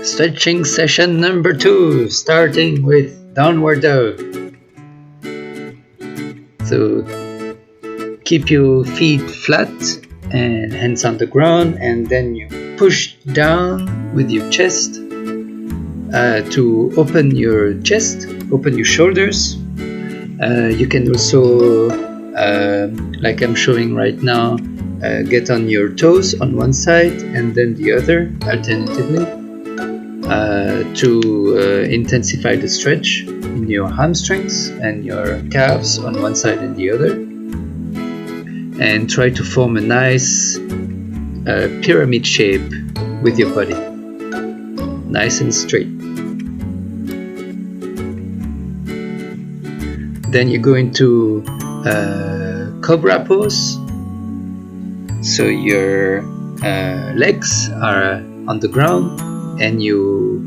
Stretching session number 2, starting with downward dog. So keep your feet flat and hands on the ground, and then you push down with your chest to open your chest, open your shoulders. You can also, like I'm showing right now, get on your toes on one side and then the other alternatively to intensify the stretch in your hamstrings and your calves on one side and the other, and try to form a nice pyramid shape with your body, nice and straight. Then you go into Cobra Pose. So your legs are on the ground and you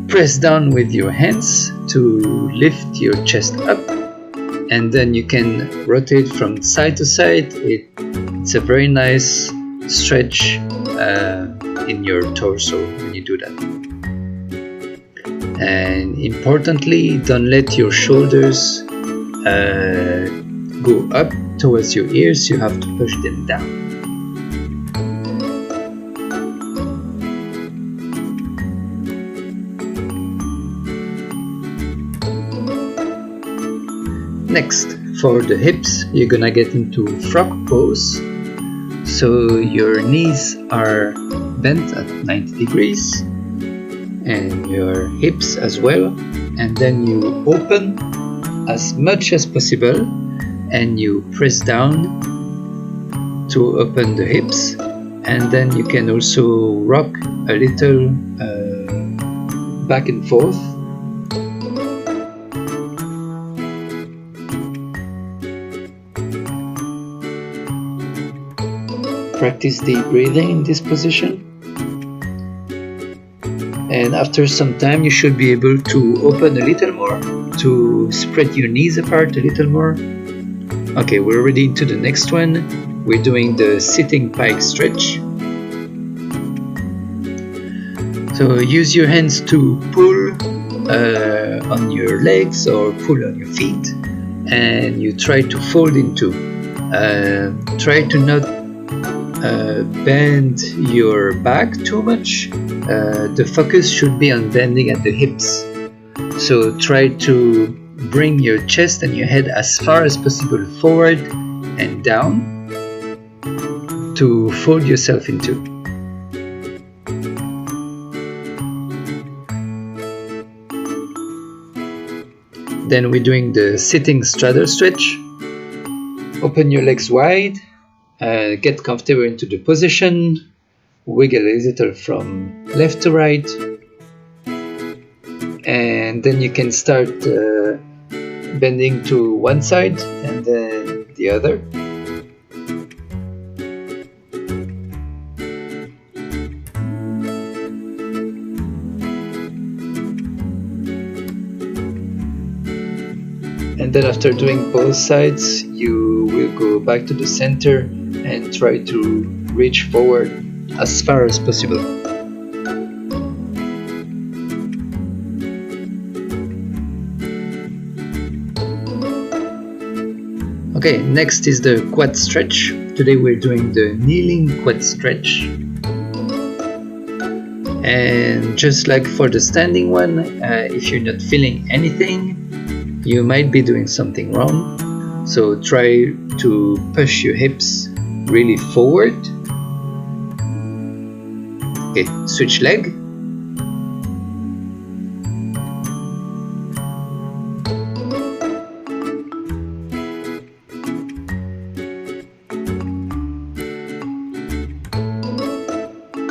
press down with your hands to lift your chest up, and then you can rotate from side to side. It's a very nice stretch in your torso when you do that. And importantly, don't let your shoulders go up towards your ears. You have to push them down. Next, for the hips, you're gonna get into frog pose. So your knees are bent at 90 degrees and your hips as well, and then you open as much as possible and you press down to open the hips, and then you can also rock a little back and forth. Practice deep breathing in this position, and after some time you should be able to open a little more, to spread your knees apart a little more. Okay, we're already into the next one. We're doing the sitting pike stretch. So use your hands to pull on your legs or pull on your feet, and you try to fold into. Try to not bend your back too much. The focus should be on bending at the hips. So try to bring your chest and your head as far as possible forward and down to fold yourself into. Then we're doing the sitting straddle stretch. Open your legs wide, get comfortable into the position, wiggle a little from left to right, and then you can start bending to one side and then the other. And then after doing both sides, you will go back to the center and try to reach forward as far as possible. Okay, next is the quad stretch. Today we're doing the kneeling quad stretch. And just like for the standing one, if you're not feeling anything, you might be doing something wrong. So try to push your hips really forward. Okay, switch leg.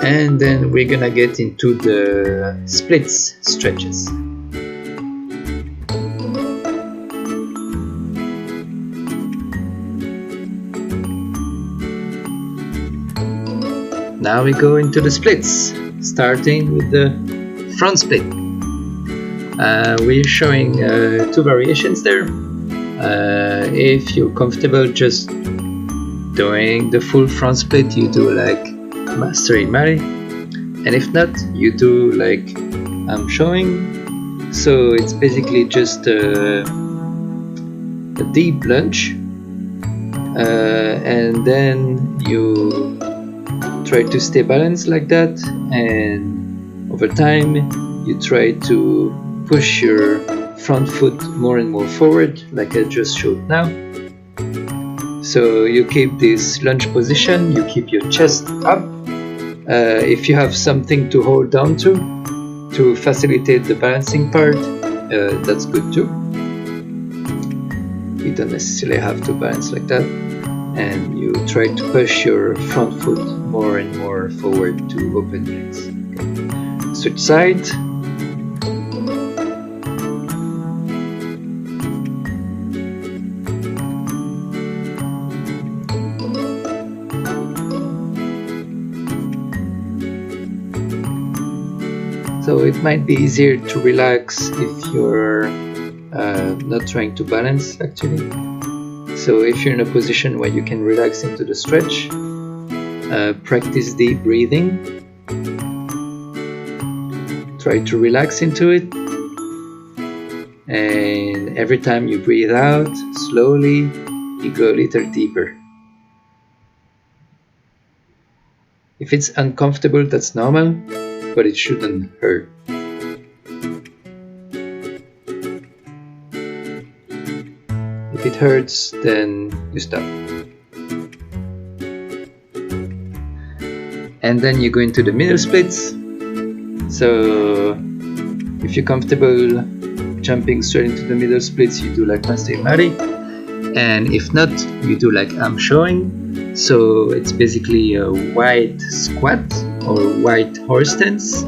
And then we're gonna get into the splits stretches. Now we go into the splits, starting with the front split. We're showing two variations there. If you're comfortable just doing the full front split, you do like Master Imari. And if not, you do like I'm showing. So it's basically just a deep lunge, and then you try to stay balanced like that, and over time you try to push your front foot more and more forward, like I just showed now. So you keep this lunge position, you keep your chest up. If you have something to hold on to facilitate the balancing part, that's good too. You don't necessarily have to balance like that. And you try to push your front foot more and more forward to open your legs. Okay. Switch side. So it might be easier to relax if you're not trying to balance actually. So if you're in a position where you can relax into the stretch, practice deep breathing. Try to relax into it. And every time you breathe out, slowly, you go a little deeper. If it's uncomfortable, that's normal, but it shouldn't hurt. If it hurts, then you stop. And then you go into the middle splits. So if you're comfortable jumping straight into the middle splits, you do like Louis and Imari. And if not, you do like I'm showing. So it's basically a wide squat or wide horse stance.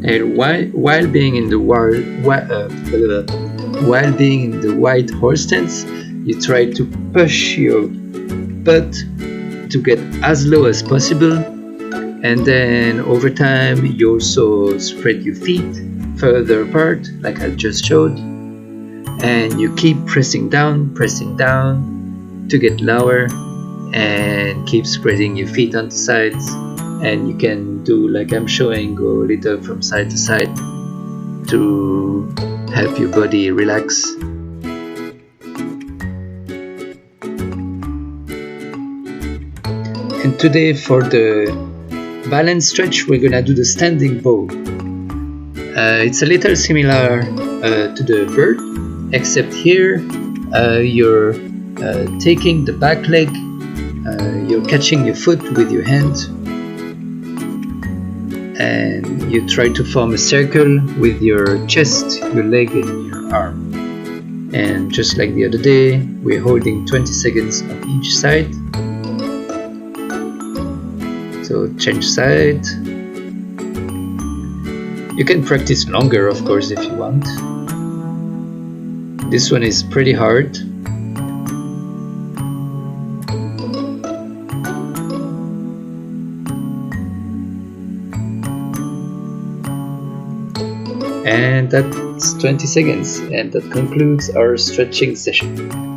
And while being in the wide horse stance, you try to push your butt to get as low as possible, and then over time you also spread your feet further apart like I just showed, and you keep pressing down to get lower, and keep spreading your feet on the sides, and you can do like I'm showing, go a little from side to side to help your body relax. And today for the balance stretch, we're gonna do the standing bow. It's a little similar to the bird, except here you're taking the back leg, you're catching your foot with your hand, and you try to form a circle with your chest, your leg, and your arm. And just like the other day, we're holding 20 seconds on each side. So change side. You can practice longer, of course, if you want. This one is pretty hard. And that's 20 seconds, and that concludes our stretching session.